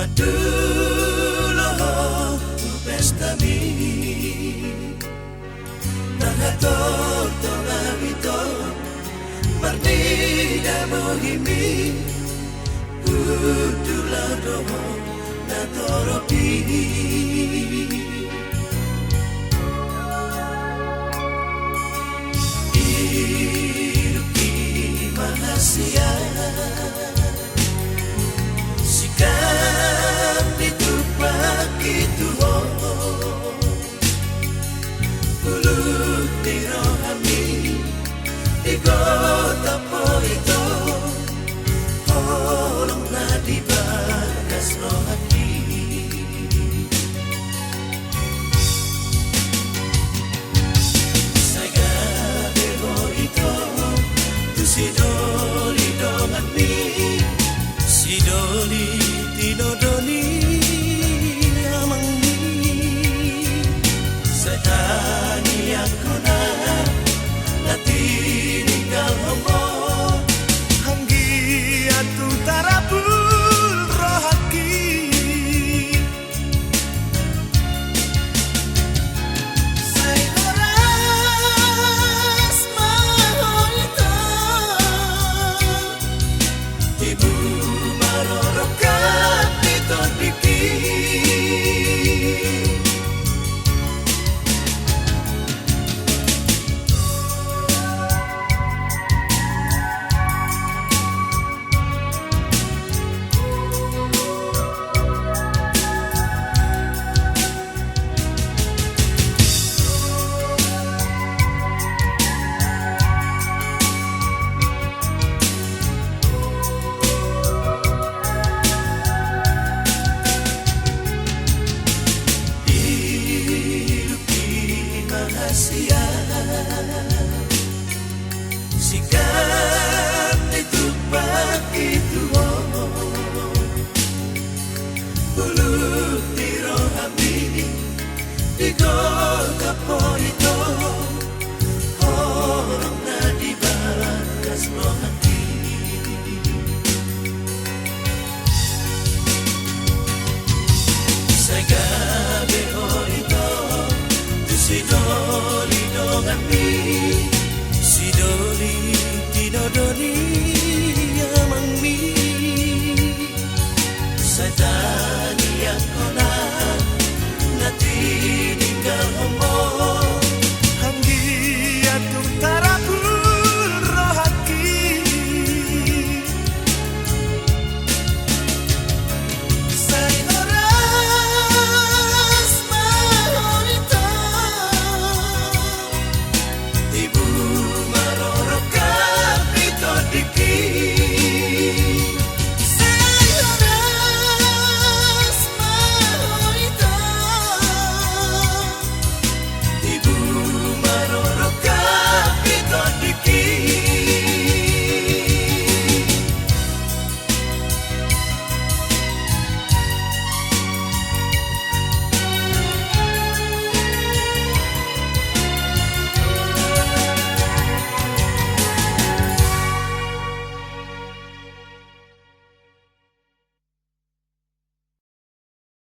Maduloho pestami Nangator tolawito Martida mohimi Uduladoho natoropi Iruki mahasia Sikap itu begitu Pulut di rohani Di kota Polito Tolonglah dibagas rohani Saya bebo itu Tu si doli dongan mi Si doli tinodoni amang ni Setani aku na Natininggal homo Hanggi atu tarapul rohaki Say oras mahonito Ibu marorokat dito dikit Sikap itu begitu Pulut di rohami Di kota Polito Orang na dibagas rohani Saya gabe Polito Tu si doli dongan mi Si doli tinodoni